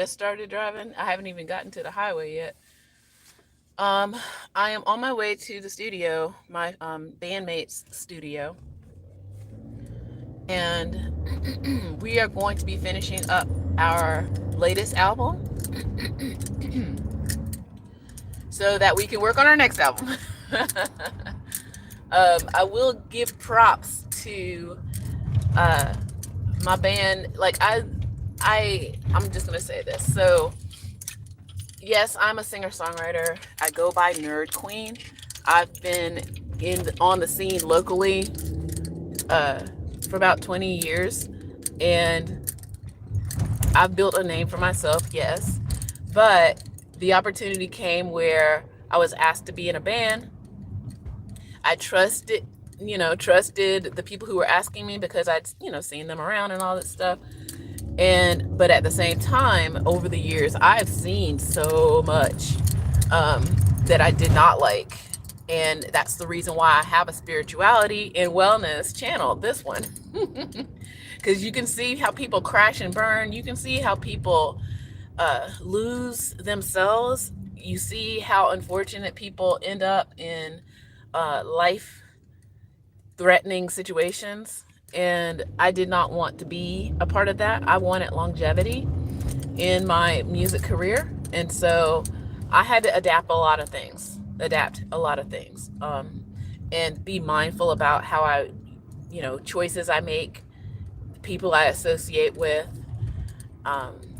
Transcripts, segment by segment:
just started driving. I haven't even gotten to the highway yet. I am on my way to the studio, my bandmate's studio, and we are going to be finishing up our latest album so that we can work on our next album. I will give props to uh, my band. Like I'm just gonna say this. So yes, I'm a singer-songwriter. I go by Nerd Queen. I've been on the scene locally uh, for about 20 years, and I've built a name for myself, yes. But the opportunity came where I was asked to be in a band. I trusted the people who were asking me because I'd, seen them around and all that stuff. But at the same time, over the years, I've seen so much um, that I did not like. And that's the reason why I have a spirituality and wellness channel, this one. Because you can see how people crash and burn. You can see how people lose themselves. You see how unfortunate people end up in life threatening situations. And I did not want to be a part of that. I wanted longevity in my music career. And so I had to adapt a lot of things, and be mindful about how choices I make, people I associate with,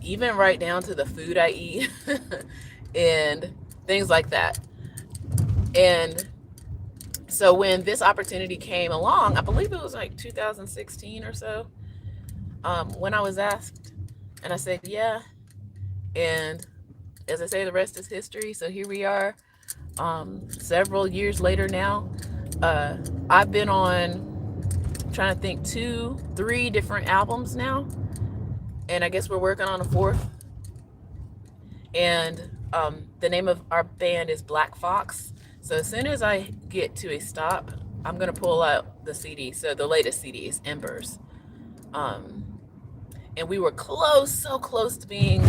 even right down to the food I eat and things like that. And so when this opportunity came along, I believe it was like 2016 or so, when I was asked, and I said, yeah. And as I say, the rest is history. So here we are, several years later now. I've been on, I'm trying to think, 3 different albums now. And I guess we're working on a 4th. And the name of our band is Black Fox. So as soon as I get to a stop, I'm going to pull out the CD. So the latest CD is Embers. Um, and we were close, so close to being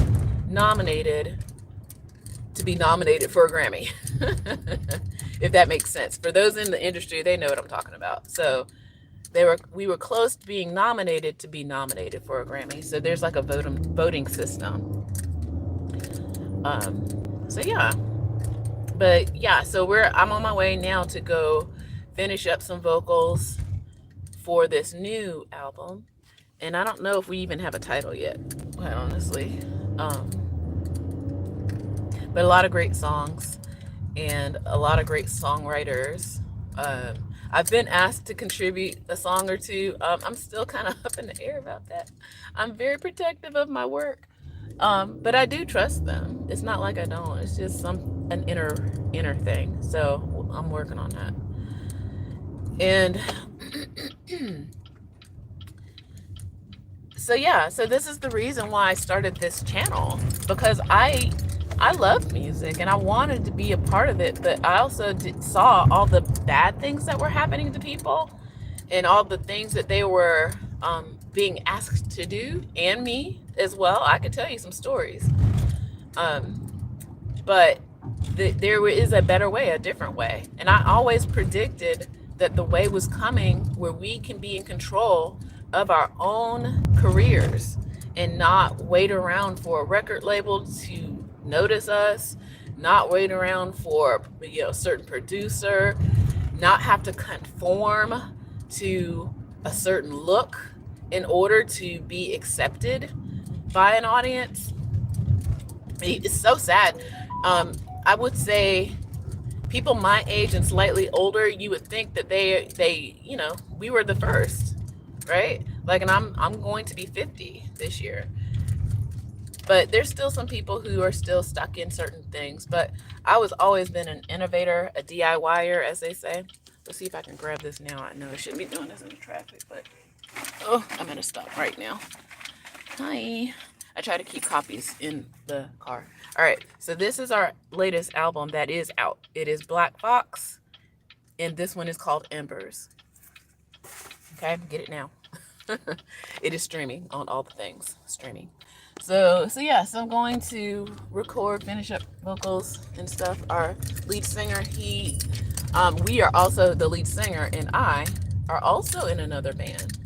nominated for a Grammy. If that makes sense. For those in the industry, they know what I'm talking about. So we were close to being nominated to be nominated for a Grammy. So there's like a voting system. So yeah. But yeah, so I'm on my way now to go finish up some vocals for this new album. And I don't know if we even have a title yet, quite honestly. Um, but a lot of great songs and a lot of great songwriters. I've been asked to contribute a song or two. I'm still kind of up in the air about that. I'm very protective of my work, but I do trust them. It's not like I don't. It's just an inner thing. So I'm working on that. And so yeah, so this is the reason why I started this channel, because I love music and I wanted to be a part of it, but I also saw all the bad things that were happening to people and all the things that they were being asked to do, and me as well. I could tell you some stories, but there is a better way, a different way, and I always predicted that the way was coming where we can be in control of our own careers and not wait around for a record label to notice us, not wait around for a certain producer, not have to conform to a certain look in order to be accepted by an audience. It's so sad. I would say people my age and slightly older, you would think that we were the first, right? Like, and I'm going to be 50 this year. But there's still some people who are still stuck in certain things. But I was always been an innovator, a DIYer, as they say. Let's see if I can grab this now. I know I shouldn't be doing this in the traffic, but I'm gonna stop right now. Hi. I try to keep copies in the car. All right, so this is our latest album that is out. It is Black Fox, and this one is called Embers. Okay, get it now. It is streaming on all the things. Streaming. So I'm going to finish up vocals and stuff. Our lead singer, we are also, the lead singer and I are also in another band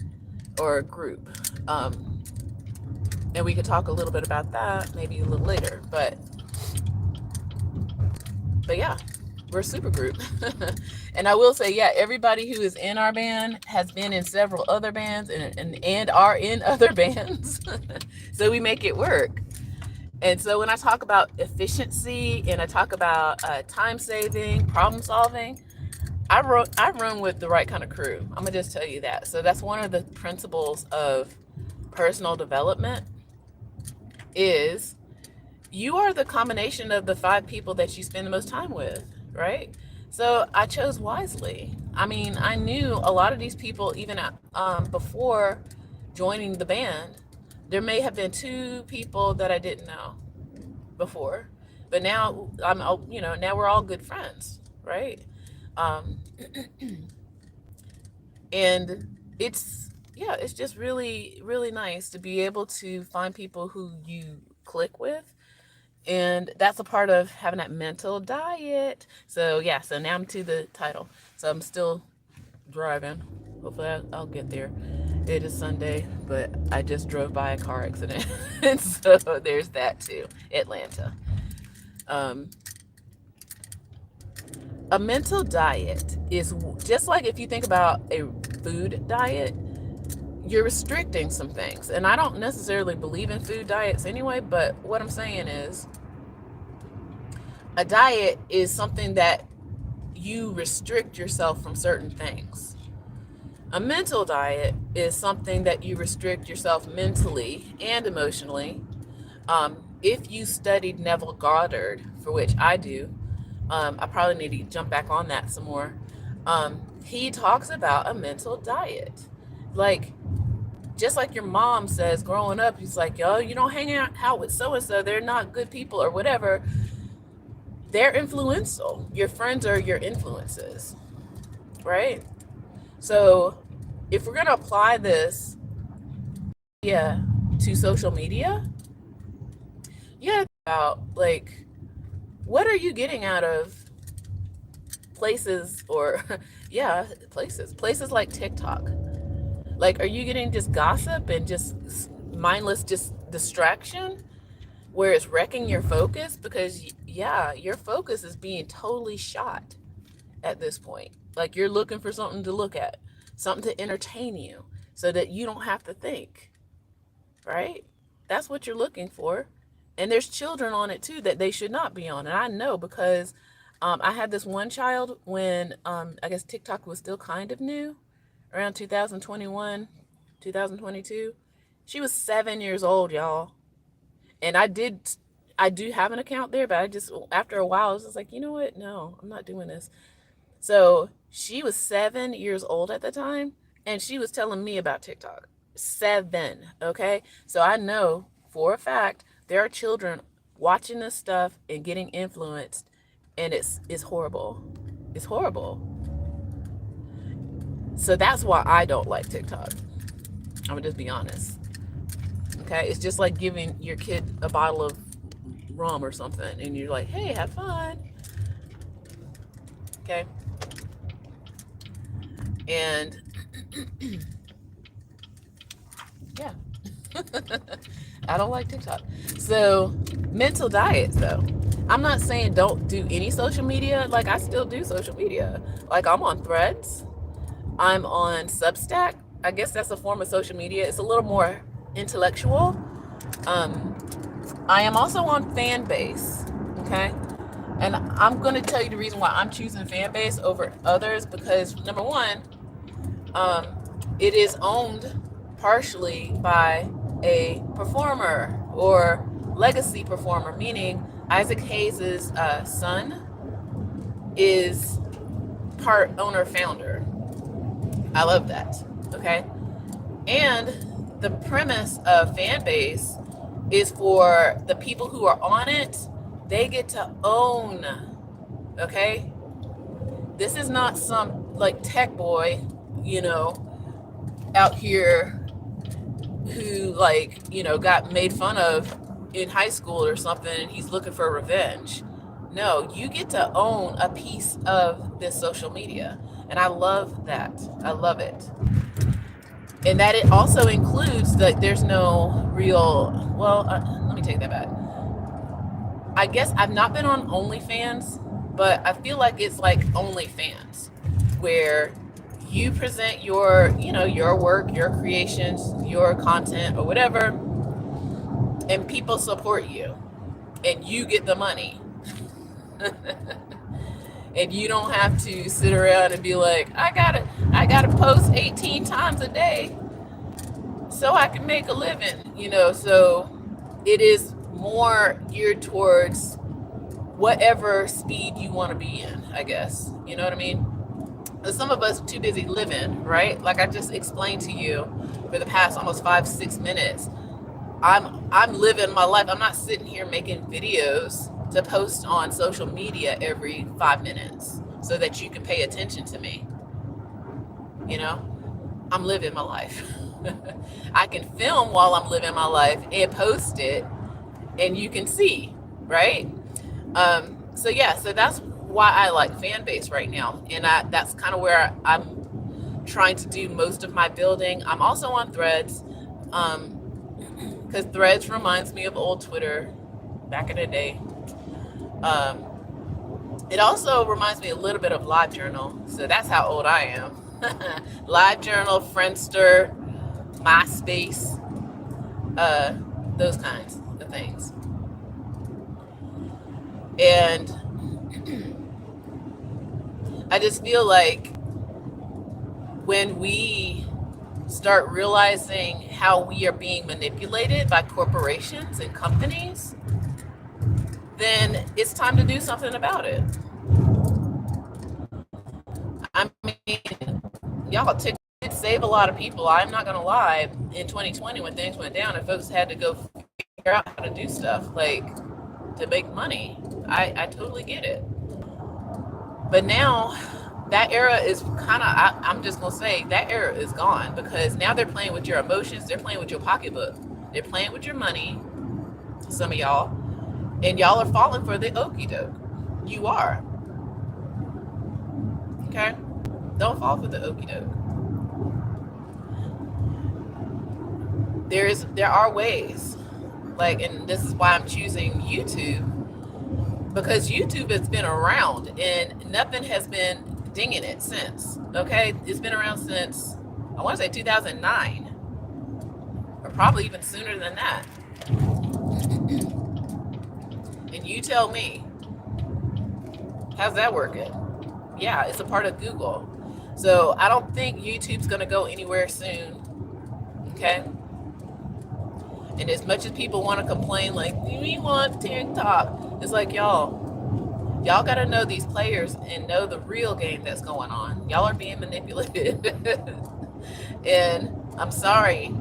or a group. And we could talk a little bit about that maybe a little later. But yeah, we're a super group. And I will say, yeah, everybody who is in our band has been in several other bands and are in other bands. So we make it work. And so when I talk about efficiency and I talk about time saving, problem solving, I run with the right kind of crew. I'm gonna just tell you that. So that's one of the principles of personal development is you are the combination of the 5 people that you spend the most time with, right? So I chose wisely. I mean, I knew a lot of these people even before joining the band. There may have been 2 people that I didn't know before, but now now we're all good friends, right? Um, and it's just really, really nice to be able to find people who you click with. And that's a part of having that mental diet. So yeah, so now I'm to the title. So I'm still driving. Hopefully I'll get there. It is Sunday, but I just drove by a car accident. And so there's that too. Atlanta. Um, a mental diet is just like if you think about a food diet, you're restricting some things. And I don't necessarily believe in food diets anyway, but what I'm saying is a diet is something that you restrict yourself from certain things. A mental diet is something that you restrict yourself mentally and emotionally. If you studied Neville Goddard, for which I do, I probably need to jump back on that some more. He talks about a mental diet. Like, just like your mom says growing up, he's like, yo, you don't hang out with so-and-so, they're not good people or whatever. They're influential. Your friends are your influences, right? So if we're going to apply this, yeah, to social media, yeah, about like, what are you getting out of places or, yeah, places like TikTok? Like, are you getting just gossip and just mindless, just distraction where it's wrecking your focus? Because, yeah, your focus is being totally shot at this point. Like, you're looking for something to look at, something to entertain you so that you don't have to think, right? That's what you're looking for. And there's children on it too that they should not be on. And I know because I had this one child when I guess TikTok was still kind of new, around 2021, 2022. She was 7 years old, y'all. And I do have an account there, but I just, after a while, I was just like, you know what? No, I'm not doing this. So she was 7 years old at the time, and she was telling me about TikTok. 7, okay? So I know for a fact there are children watching this stuff and getting influenced, and it's horrible. It's horrible. So that's why I don't like TikTok. I'm gonna just be honest. Okay, it's just like giving your kid a bottle of rum or something, and you're like, "Hey, have fun." Okay, and yeah, I don't like TikTok. So, mental diet though. I'm not saying don't do any social media. Like, I still do social media. Like, I'm on Threads. I'm on Substack. I guess that's a form of social media. It's a little more intellectual. Um, I am also on Fanbase. Okay. And I'm going to tell you the reason why I'm choosing Fanbase over others because, number one, um, it is owned partially by a performer or legacy performer, meaning Isaac Hayes' son is part owner founder. I love that. Okay. And the premise of Fanbase is for the people who are on it, they get to own. Okay. This is not some like tech boy, out here who, like, got made fun of in high school or something, and he's looking for revenge. No, you get to own a piece of this social media. And I love that. I love it. And that it also includes that there's no real, well, let me take that back. I guess I've not been on OnlyFans, but I feel like it's like OnlyFans, where you present your work, your creations, your content, or whatever, and people support you, and you get the money. And you don't have to sit around and be like, I gotta post 18 times a day so I can make a living, So it is more geared towards whatever speed you want to be in, I guess. You know what I mean? Some of us are too busy living, right? Like I just explained to you for the past almost 5-6 minutes. I'm living my life. I'm not sitting here making videos to post on social media every 5 minutes so that you can pay attention to me. I'm living my life. I can film while I'm living my life and post it, and you can see, right? So that's why I like fan base right now, and that's kind of where I'm trying to do most of my building. I'm also on Threads, because Threads reminds me of old Twitter back in the day. It also reminds me a little bit of LiveJournal, so that's how old I am. LiveJournal, Friendster, MySpace, those kinds of things. And I just feel like when we start realizing how we are being manipulated by corporations and companies, then it's time to do something about it. I mean, y'all, TikTok did save a lot of people. I'm not going to lie. In 2020, when things went down and folks had to go figure out how to do stuff, like to make money, I totally get it. But now that era is kind of, I'm just going to say, that era is gone, because now they're playing with your emotions. They're playing with your pocketbook. They're playing with your money, some of y'all, and y'all are falling for the okie doke. You are. Okay? Don't fall for the okie doke. There are ways, like, and this is why I'm choosing YouTube, because YouTube has been around and nothing has been dinging it since. Okay, it's been around since, I want to say 2009, or probably even sooner than that. And you tell me, how's that working? Yeah, it's a part of Google. So I don't think YouTube's going to go anywhere soon. Okay? And as much as people want to complain, like, we want TikTok, it's like, y'all got to know these players and know the real game that's going on. Y'all are being manipulated. And I'm sorry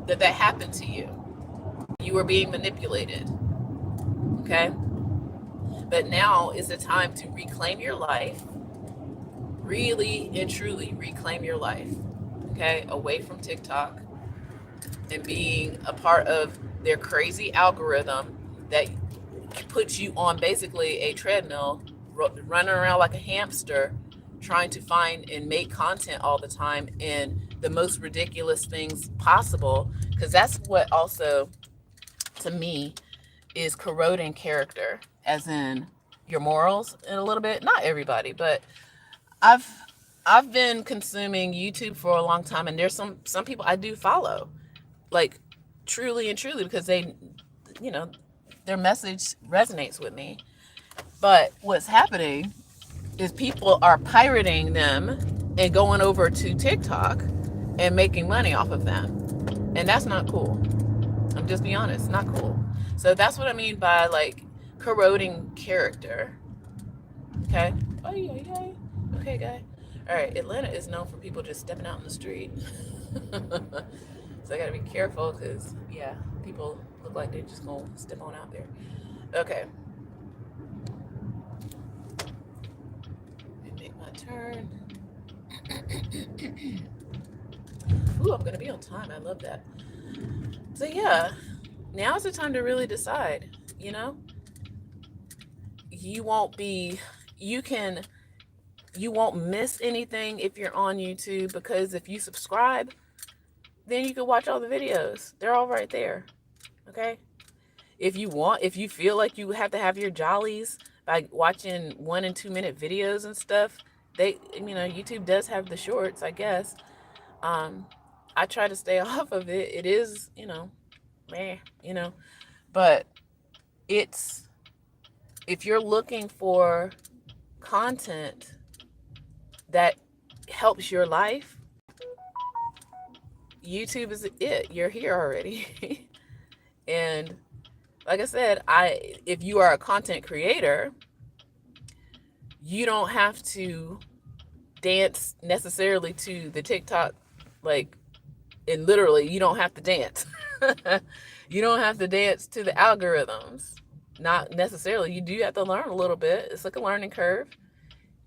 that happened to you. You were being manipulated. Okay? But now is the time to reclaim your life. Really and truly reclaim your life. Okay? Away from TikTok and being a part of their crazy algorithm that puts you on basically a treadmill, running around like a hamster, trying to find and make content all the time and the most ridiculous things possible. Because that's what also, to me, is corroding character, as in your morals in a little bit. Not everybody, but I've been consuming YouTube for a long time, and there's some people I do follow, like truly and truly, because they, their message resonates with me. But what's happening is people are pirating them and going over to TikTok and making money off of them. And that's not cool. I'm just being honest, not cool. So that's what I mean by, like, corroding character. Okay? Okay, guy. All right, Atlanta is known for people just stepping out in the street. So I gotta be careful, because, yeah, people look like they're just gonna step on out there. Okay. Let me make my turn. Ooh, I'm gonna be on time. I love that. So yeah, now's the time to really decide. You know, you won't be, you can, you won't miss anything if you're on YouTube, because if you subscribe, then you can watch all the videos. They're all right there. Okay. If you want, if you feel like you have to have your jollies by watching 1 and 2 minute videos and stuff, YouTube does have the shorts, I guess. Um, I try to stay off of it. It is, meh, but it's, if you're looking for content that helps your life, YouTube is it. You're here already. And like I said, if you are a content creator, you don't have to dance necessarily to the TikTok, like, and literally you don't have to dance. You don't have to dance to the algorithms. Not necessarily. You do have to learn a little bit. It's like a learning curve.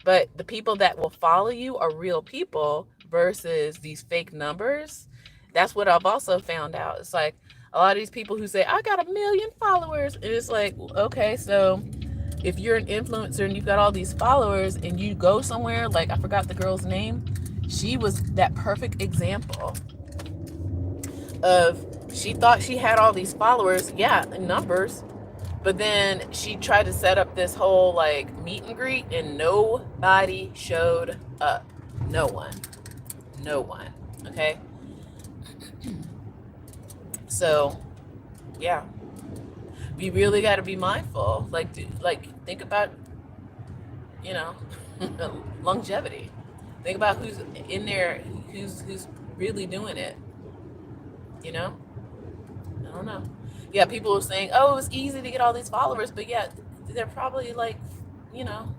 But the people that will follow you are real people versus these fake numbers. That's what I've also found out. It's like a lot of these people who say, I got 1 million followers. And it's like, okay, so if you're an influencer and you've got all these followers and you go somewhere, like I forgot the girl's name, she was that perfect example of, she thought she had all these followers, yeah, numbers, but then she tried to set up this whole like meet and greet and nobody showed up. No one. No one. Okay. So yeah, we really got to be mindful. Like think about, you know, longevity. Think about who's in there, who's really doing it. You know, I don't know. Yeah, people are saying, oh, it was easy to get all these followers, but yeah, they're probably like, you know,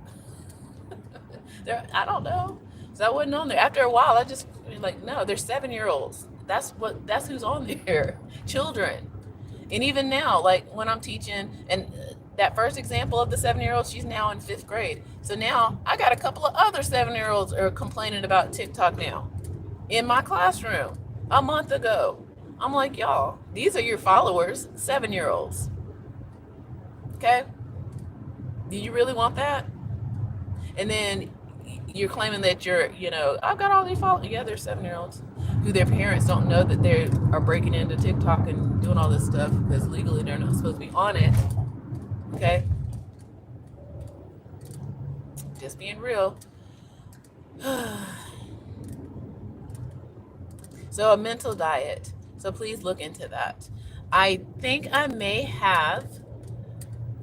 I don't know. So I wasn't on there. After a while, I just like, no, they're 7-year-olds. That's who's on there. Children. And even now, like when I'm teaching, and that first example of the 7-year-old, she's now in 5th grade. So now I got a couple of other 7-year-olds are complaining about TikTok now in my classroom a month ago. I'm like, y'all, these are your followers, 7-year-olds. Okay? Do you really want that? And then you're claiming that I've got all these followers. Yeah, they're 7-year-olds who their parents don't know that they are breaking into TikTok and doing all this stuff because legally they're not supposed to be on it. Okay? Just being real. So a mental diet. So please look into that. I think I may have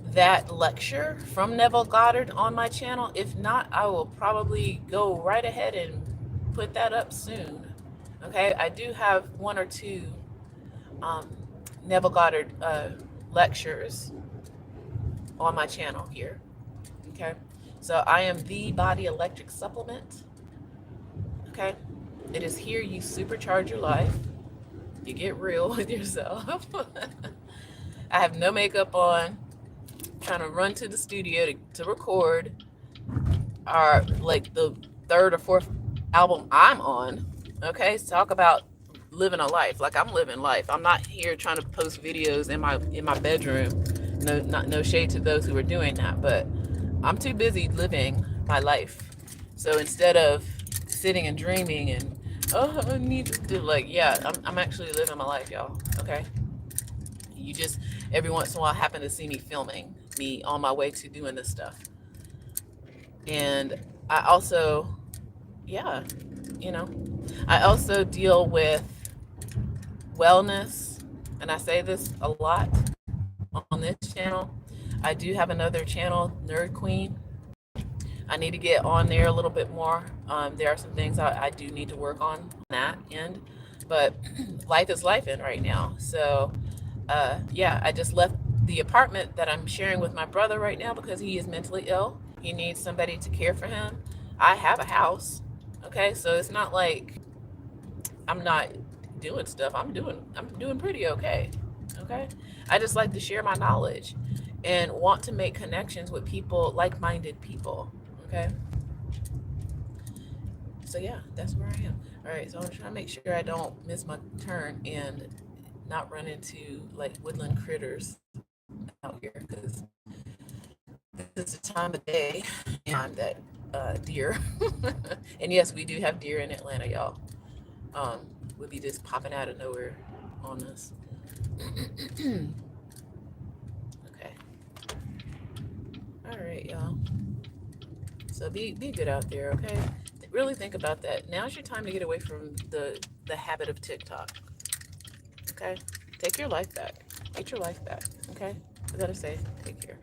that lecture from Neville Goddard on my channel. If not, I will probably go right ahead and put that up soon. Okay, I do have 1 or 2 Neville Goddard lectures on my channel here. Okay, so I am the Body Electric Supplement. Okay, it is here you supercharge your life. You get real with yourself. I have no makeup on, trying to run to the studio to record our like the 3rd or 4th album I'm on. Okay, so talk about living a life. Like I'm living life. I'm not here trying to post videos in my bedroom. No shade to those who are doing that, but I'm too busy living my life. So instead of sitting and dreaming and, oh, I need to do, like, yeah, I'm actually living my life, y'all. Okay. You just every once in a while happen to see me filming me on my way to doing this stuff. And I also, yeah, I also deal with wellness, and I say this a lot on this channel. I do have another channel, Nerd Queen. I need to get on there a little bit more. There are some things I do need to work on that end, but life is life in right now. So yeah, I just left the apartment that I'm sharing with my brother right now because he is mentally ill. He needs somebody to care for him. I have a house. Okay, so it's not like I'm not doing stuff. I'm doing pretty okay. Okay, I just like to share my knowledge and want to make connections with people, like-minded people. Okay, so yeah, that's where I am. All right, so I'm trying to make sure I don't miss my turn and not run into like woodland critters out here, because this is the time of day and that deer, and yes, we do have deer in Atlanta, y'all. Would be just popping out of nowhere on us. Okay. All right, y'all. So be good out there, okay? Really think about that. Now's your time to get away from the habit of TikTok. Okay? Take your life back. Get your life back. Okay? I gotta say, take care.